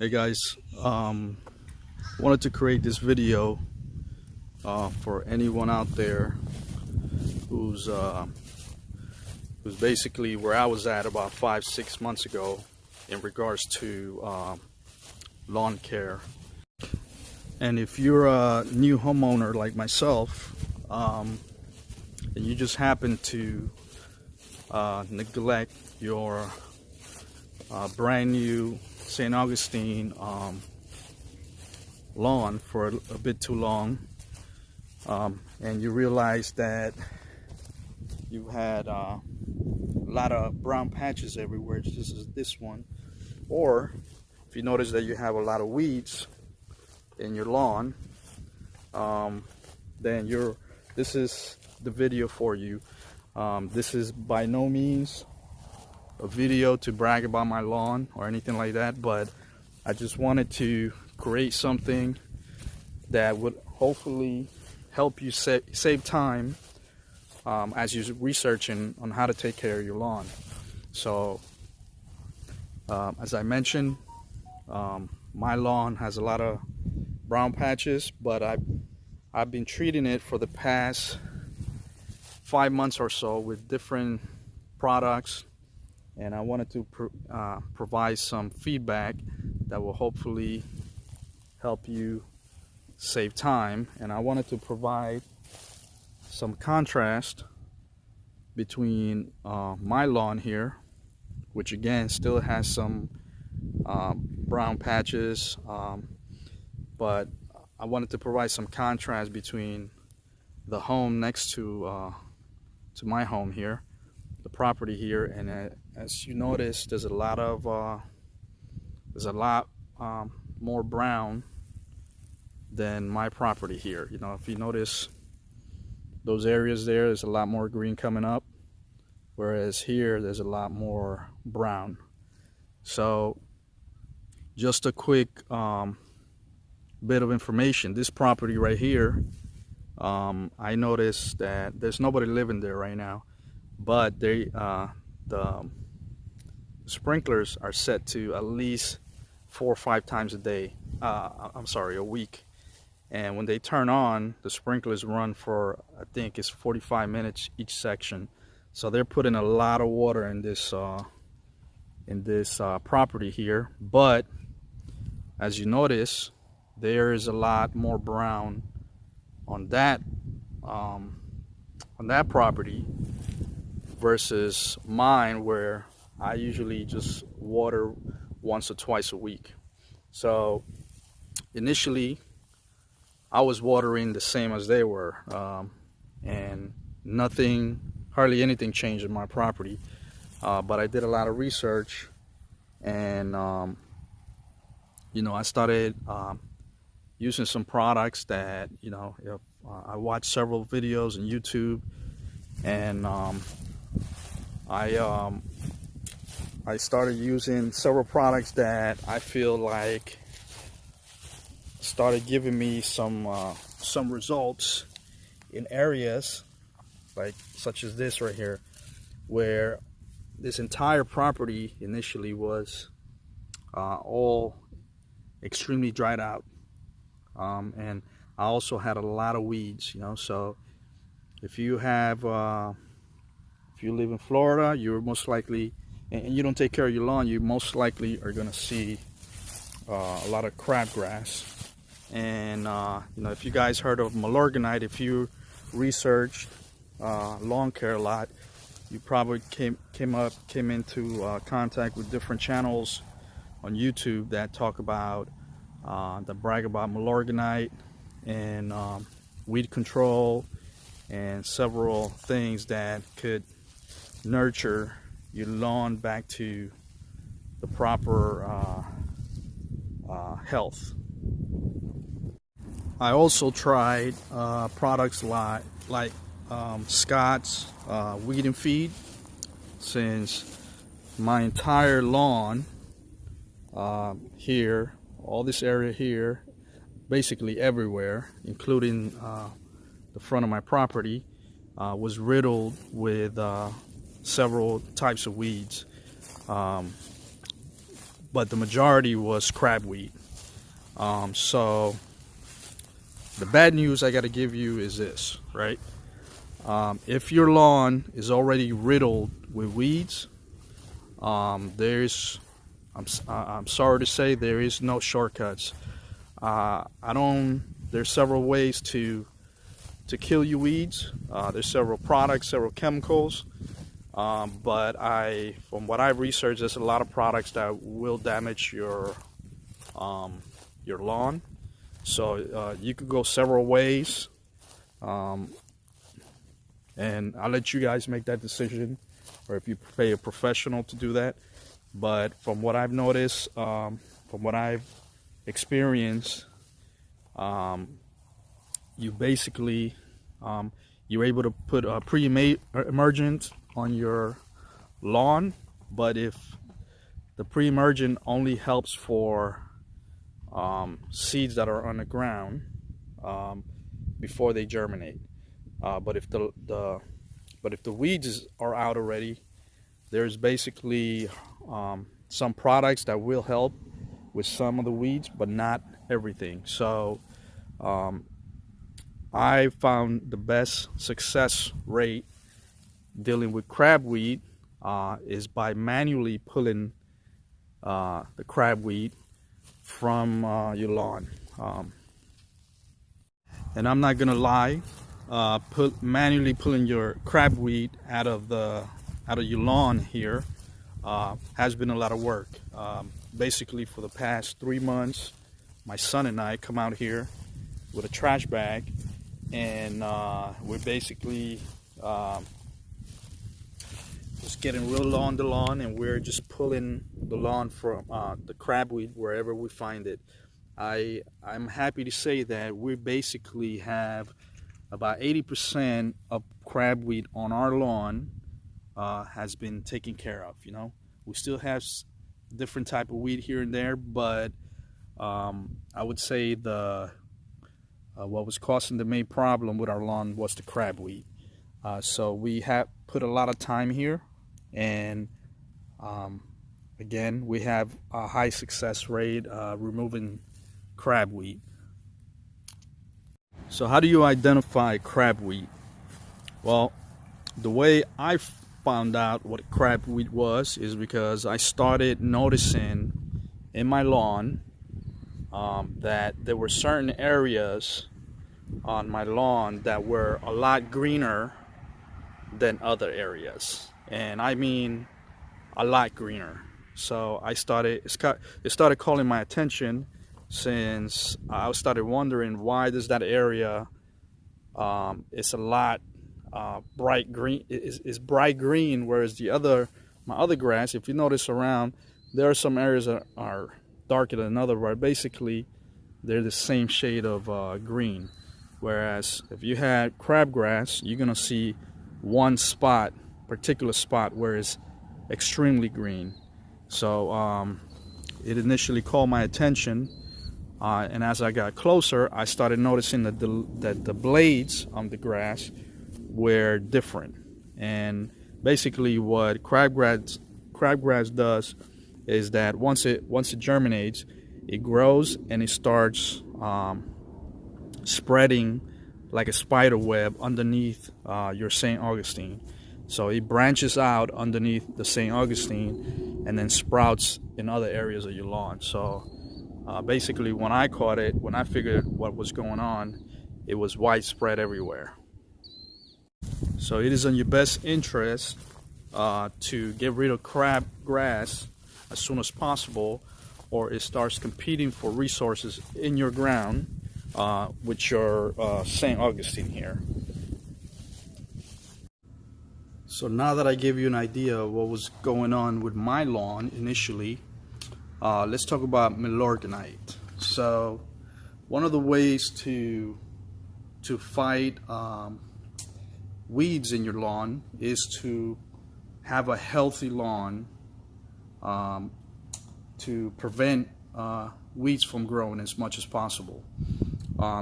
Hey guys, wanted to create this video for anyone out there who's basically where I was at about 5-6 months ago in regards to lawn care. And if you're a new homeowner like myself, and you just happen to neglect your brand new St. Augustine lawn for a bit too long, and you realize that you had a lot of brown patches everywhere, just as this one, or if you notice that you have a lot of weeds in your lawn, then this is the video for you. This is by no means a video to brag about my lawn or anything like that, but I just wanted to create something that would hopefully help you save time as you're researching on how to take care of your lawn. So as I mentioned, my lawn has a lot of brown patches, but I've been treating it for the past 5 months or so with different products, and I wanted to provide some feedback that will hopefully help you save time. And I wanted to provide some contrast between my lawn here, which again still has some brown patches, but I wanted to provide some contrast between the home next to my home here, the property here, and as you notice, there's a lot more brown than my property here. You know, if you notice those areas there's a lot more green coming up, whereas here there's a lot more brown. So just a quick bit of information. This property right here, I noticed that there's nobody living there right now, but the sprinklers are set to at least 4 or 5 times a day. A week. And when they turn on, the sprinklers run for, I think it's 45 minutes each section. So they're putting a lot of water in this property here. But as you notice, there is a lot more brown on that property versus mine, where I usually just water once or twice a week. So initially I was watering the same as they were, and hardly anything changed in my property, but I did a lot of research, and I started using some products that, I watched several videos on YouTube, and I started using several products that I feel like started giving me some results in areas such as this right here, where this entire property initially was all extremely dried out, and I also had a lot of weeds. So if you live in Florida, you're most likely, and you don't take care of your lawn, you most likely are going to see a lot of crabgrass. And if you guys heard of Milorganite, if you researched lawn care a lot, you probably came into contact with different channels on YouTube that talk about that brag about Milorganite and weed control and several things that could nurture your lawn back to the proper health. I also tried products like Scott's Weed and Feed, since my entire lawn here, all this area here, basically everywhere, including the front of my property, was riddled with several types of weeds. but the majority was crabweed. So the bad news I got to give you is this, right? If your lawn is already riddled with weeds, I'm sorry to say there is no shortcuts. There's several ways to kill your weeds. There's several products, several chemicals. But from what I've researched, there's a lot of products that will damage your lawn. So you could go several ways, and I'll let you guys make that decision, or if you pay a professional to do that. But from what I've noticed, from what I've experienced, you basically you're able to put a pre-emergent on your lawn, but if the pre-emergent only helps for seeds that are on the ground before they germinate, but if the weeds are out already, there's basically some products that will help with some of the weeds, but not everything. So I found the best success rate dealing with crabweed is by manually pulling the crabweed from your lawn. And I'm not gonna lie, manually pulling your crabweed out of your lawn here has been a lot of work. Basically, for the past 3 months, my son and I come out here with a trash bag, and we're basically just getting real low on the lawn, and we're just pulling the lawn from the crabweed wherever we find it. I'm happy to say that we basically have about 80% of crabweed on our lawn has been taken care of. You know, we still have different type of weed here and there, but I would say what was causing the main problem with our lawn was the crabweed. So we have put a lot of time here, and again, we have a high success rate removing crabweed. So how do you identify crabweed? Well, the way I found out what crabweed was is because I started noticing in my lawn that there were certain areas on my lawn that were a lot greener than other areas, and I mean a lot greener. So it started calling my attention, since I started wondering, why does that area it's a lot bright green, is bright green, whereas my other grass, if you notice around, there are some areas that are darker than other, where basically they're the same shade of green. Whereas if you had crabgrass, you're gonna see one particular spot where it's extremely green. So it initially called my attention, and as I got closer, I started noticing that the blades on the grass were different. And basically what crabgrass does is that once it germinates, it grows and it starts spreading like a spider web underneath your St. Augustine. So it branches out underneath the St. Augustine and then sprouts in other areas of your lawn. So basically, when I caught it, when I figured what was going on, it was widespread everywhere. So it is in your best interest to get rid of crabgrass as soon as possible, or it starts competing for resources in your ground with your St. Augustine here. So now that I gave you an idea of what was going on with my lawn initially, let's talk about Milorganite. So one of the ways to fight weeds in your lawn is to have a healthy lawn to prevent weeds from growing as much as possible.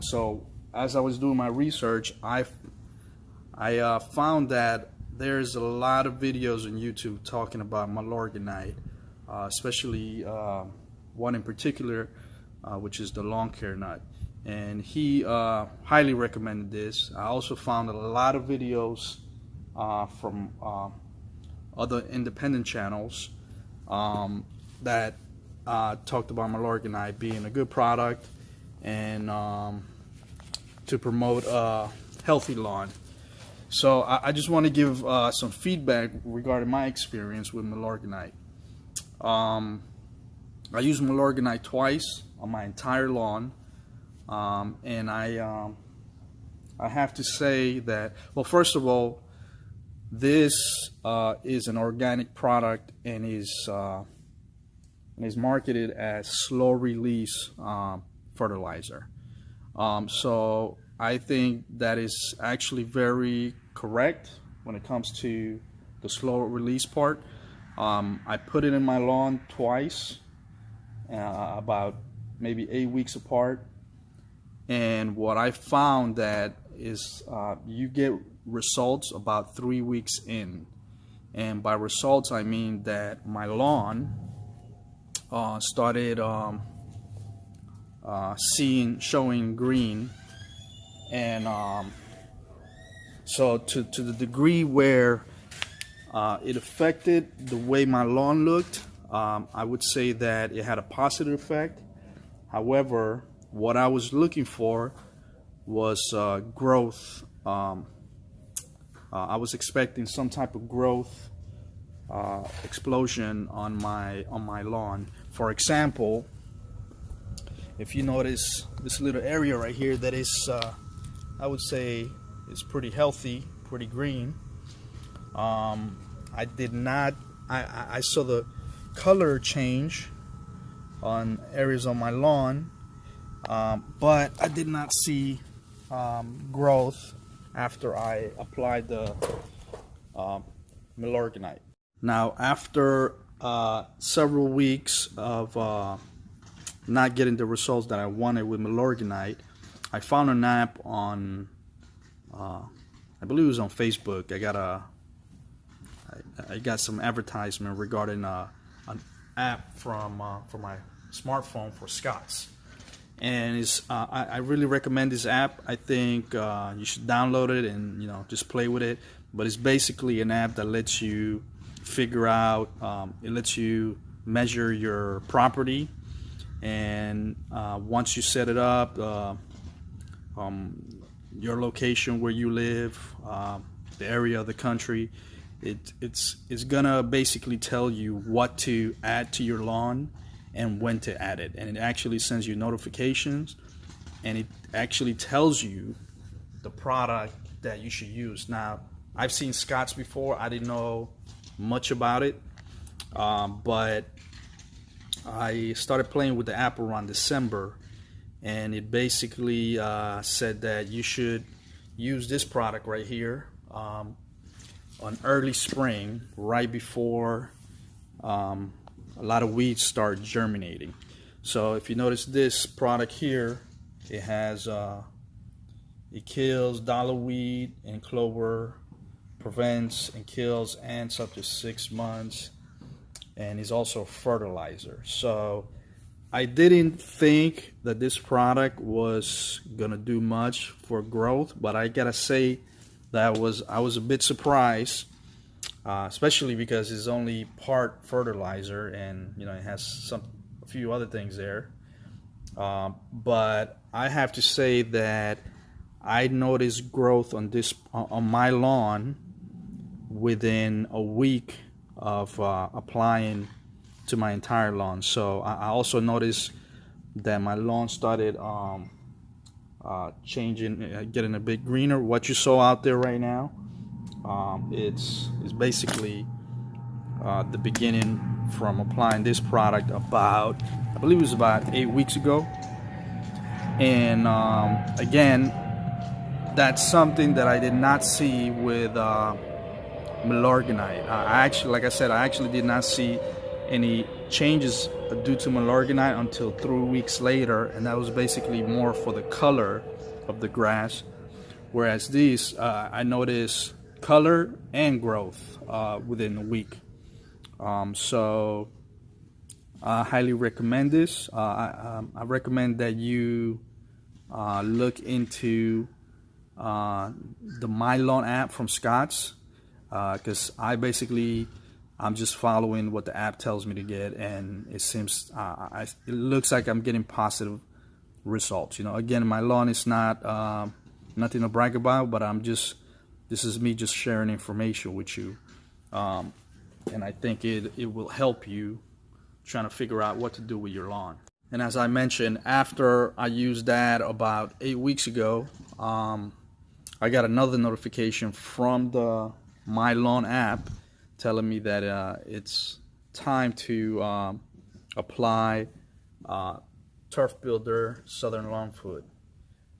So as I was doing my research, I found that there's a lot of videos on YouTube talking about Milorganite. especially one in particular, which is the lawn care nut. And he highly recommended this. I also found a lot of videos from other independent channels that talked about Milorganite being a good product and to promote a healthy lawn. So I just want to give some feedback regarding my experience with Milorganite. I used Milorganite twice on my entire lawn, and I have to say that, well, first of all, this is an organic product and is marketed as slow release fertilizer. So I think that is actually very correct when it comes to the slow release part. I put it in my lawn twice, about maybe 8 weeks apart, and what I found that is you get results about 3 weeks in. And by results I mean that my lawn started showing green, and so to the degree where it affected the way my lawn looked, I would say that it had a positive effect. However, what I was looking for was growth. I was expecting some type of growth explosion on my lawn. For example, if you notice this little area right here that is, I would say, is pretty healthy, pretty green. I saw the color change on areas on my lawn, but I did not see growth after I applied the Milorganite. Now, after several weeks of not getting the results that I wanted with Milorganite, I found an app on, I believe it was on Facebook. I got some advertisement regarding an app for my smartphone for Scots, and I really recommend this app. I think you should download it and just play with it. But it's basically an app that lets you figure out, it lets you measure your property, and once you set it up, your location where you live, the area of the country, it's gonna basically tell you what to add to your lawn and when to add it, and it actually sends you notifications, and it actually tells you the product that you should use. Now, I've seen Scots before. I didn't know much about it, but I started playing with the app around December, and it basically said that you should use this product right here on early spring, right before a lot of weeds start germinating. So if you notice this product here, it has it kills dollar weed and clover, prevents and kills ants up to 6 months, and is also a fertilizer. So I didn't think that this product was gonna do much for growth, but I gotta say that I was a bit surprised, especially because it's only part fertilizer, and it has a few other things there. But I have to say that I noticed growth on my lawn within a week of applying to my entire lawn. So I also noticed that my lawn started changing, getting a bit greener. What you saw out there right now, it's basically the beginning from applying this product about, I believe it was about 8 weeks ago. And again, that's something that I did not see with Milorganite. I actually, like I said, I actually did not see any changes due to Milorganite until 3 weeks later, and that was basically more for the color of the grass. Whereas these, I noticed color and growth within a week. So I highly recommend this. I recommend that you look into the My Lawn app from Scott's, because I'm just following what the app tells me to get, and it seems it looks like I'm getting positive results. You know, again, my lawn is not nothing to brag about, but this is me just sharing information with you, and I think it will help you trying to figure out what to do with your lawn. And as I mentioned, after I used that about 8 weeks ago, I got another notification from the My Lawn app telling me that it's time to apply Turf Builder Southern Lawn Food,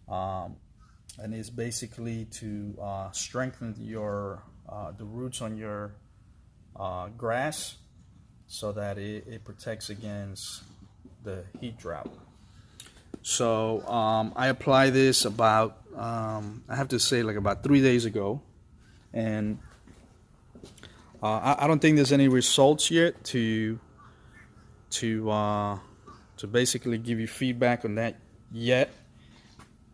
and it's basically to strengthen your the roots on your grass so that it protects against the heat drought. So I applied this about I have to say like about 3 days ago, and I don't think there's any results yet to basically give you feedback on that yet,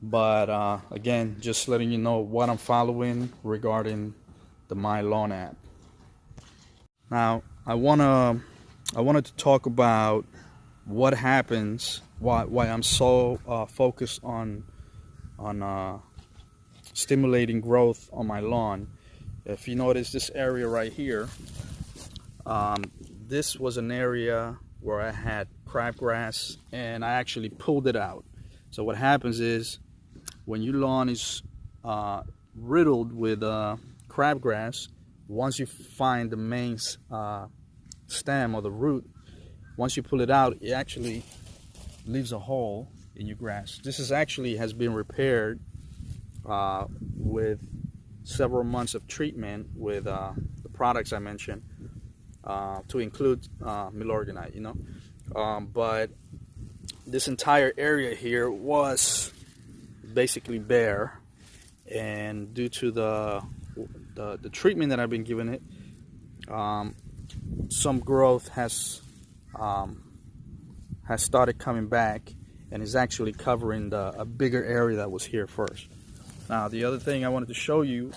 but again, just letting you know what I'm following regarding the My Lawn app. Now I wanted to talk about what happens, why I'm so focused on stimulating growth on my lawn. If you notice this area right here, this was an area where I had crabgrass, and I actually pulled it out. So what happens is when your lawn is riddled with crabgrass, once you find the main stem or the root, once you pull it out, it actually leaves a hole in your grass. This is actually has been repaired with several months of treatment with the products I mentioned, to include Milorganite, you know. But this entire area here was basically bare, and due to the treatment that I've been giving it, some growth has started coming back, and is actually covering a bigger area that was here first. Now the other thing I wanted to show you,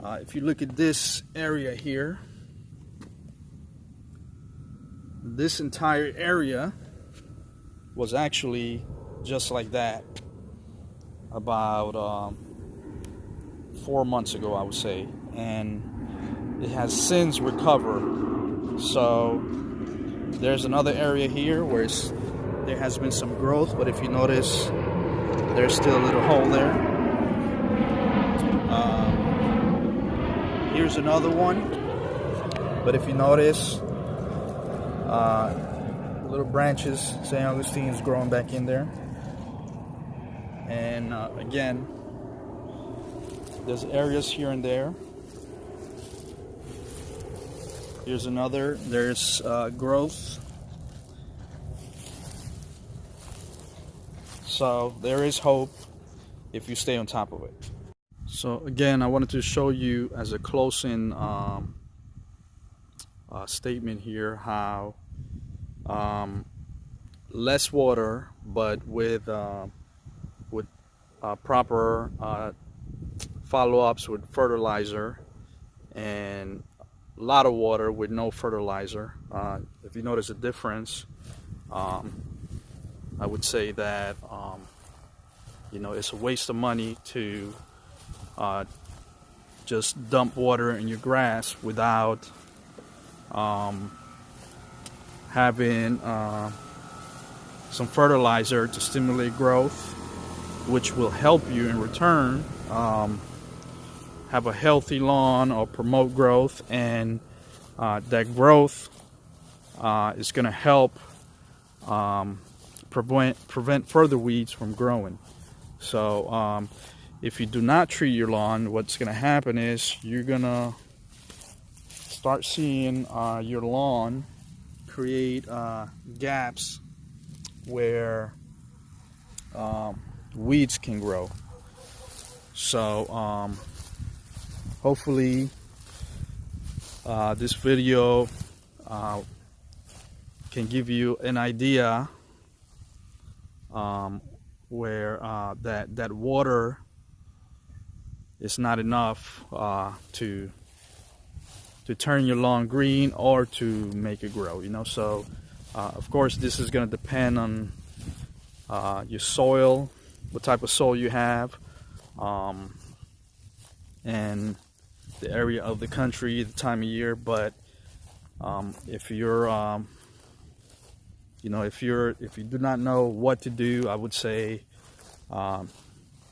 if you look at this area here, this entire area was actually just like that about 4 months ago, I would say, and it has since recovered. So there's another area here where there has been some growth, but if you notice, there's still a little hole there. Here's another one, but if you notice, little branches, St. Augustine is growing back in there. And again, there's areas here and there. Here's another, there's growth. So there is hope if you stay on top of it. So again, I wanted to show you as a closing statement here how less water, but with proper follow-ups with fertilizer, and a lot of water with no fertilizer. If you notice a difference, I would say that you know, it's a waste of money to just dump water in your grass without having some fertilizer to stimulate growth, which will help you in return have a healthy lawn or promote growth, and that growth is going to help prevent further weeds from growing. So if you do not treat your lawn, what's going to happen is you're going to start seeing your lawn create gaps where weeds can grow. So hopefully this video can give you an idea where that water is not enough to turn your lawn green or to make it grow, you know. So of course this is going to depend on your soil, what type of soil you have, and the area of the country, the time of year. But if you're you know, if you do not know what to do, I would say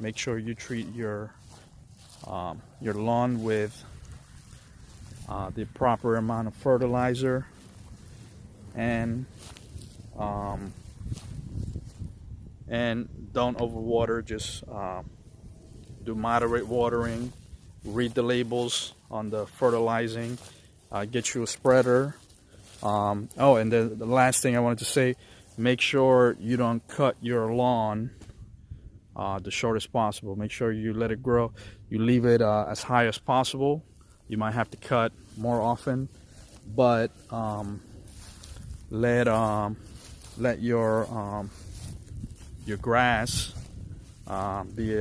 make sure you treat your lawn with the proper amount of fertilizer, and don't overwater. Just do moderate watering. Read the labels on the fertilizing. Get you a spreader. Oh, and the last thing I wanted to say, make sure you don't cut your lawn the shortest possible. Make sure you let it grow. You leave it as high as possible. You might have to cut more often, but let your grass be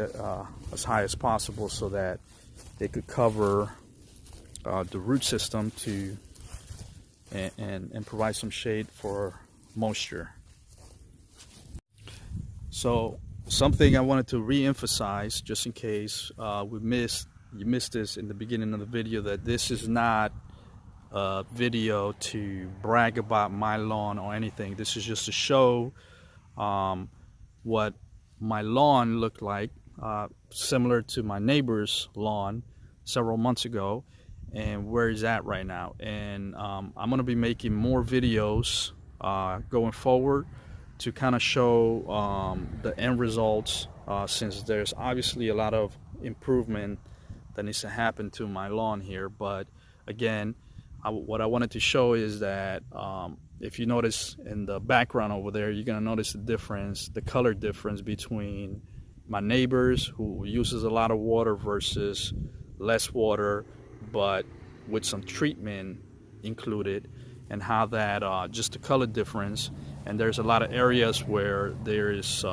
as high as possible, so that it could cover the root system to and provide some shade for moisture. So something I wanted to re-emphasize, just in case you missed this in the beginning of the video, that this is not a video to brag about my lawn or anything. This is just to show what my lawn looked like, similar to my neighbor's lawn several months ago, and where he's at right now. And I'm going to be making more videos going forward to kind of show the end results, since there's obviously a lot of improvement that needs to happen to my lawn here. But again, what I wanted to show is that if you notice in the background over there, you're going to notice the difference, the color difference between my neighbors, who uses a lot of water, versus less water but with some treatment included, and how that just the color difference. And there's a lot of areas where there's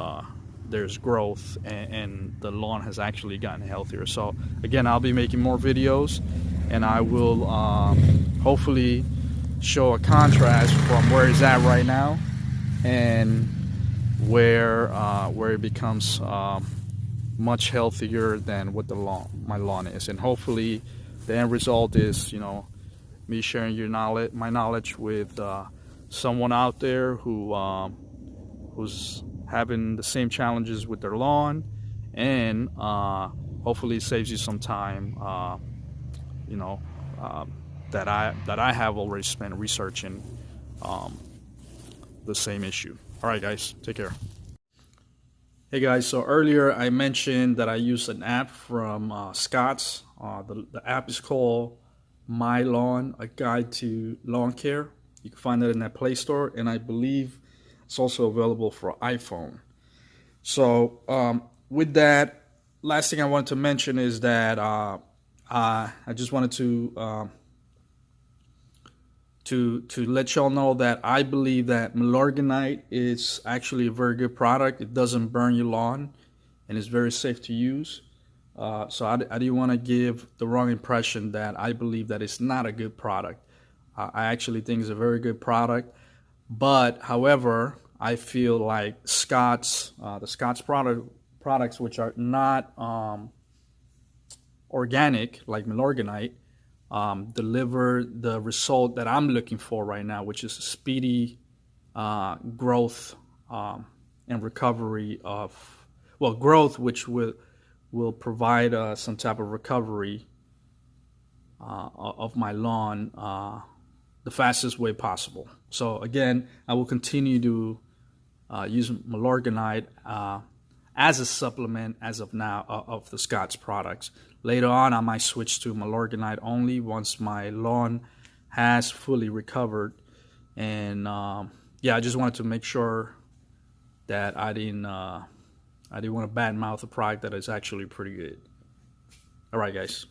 growth, and the lawn has actually gotten healthier. So again, I'll be making more videos, and I will hopefully show a contrast from where it's at right now and where it becomes much healthier than what my lawn is. And hopefully the end result is, you know, me sharing my knowledge with someone out there who's having the same challenges with their lawn, and hopefully it saves you some time, you know, that I have already spent researching the same issue. All right, guys, take care. Hey guys, so earlier I mentioned that I use an app from Scott's. The app is called My Lawn, a guide to lawn care. You can find that in that Play Store, and I believe it's also available for iPhone. So with that, last thing I wanted to mention is that I just wanted to let y'all know that I believe that Milorganite is actually a very good product. It doesn't burn your lawn, and it's very safe to use. So I didn't want to give the wrong impression that I believe that it's not a good product. I actually think it's a very good product. But however, I feel like the Scott's products, which are not organic like Milorganite, deliver the result that I'm looking for right now, which is a speedy growth and recovery of, well, growth, which will provide some type of recovery of my lawn the fastest way possible. So again, I will continue to use Milorganite as a supplement as of now of the Scott's products. Later on, I might switch to Milorganite only once my lawn has fully recovered. And yeah, I just wanted to make sure that I didn't want to badmouth a product that is actually pretty good. All right, guys.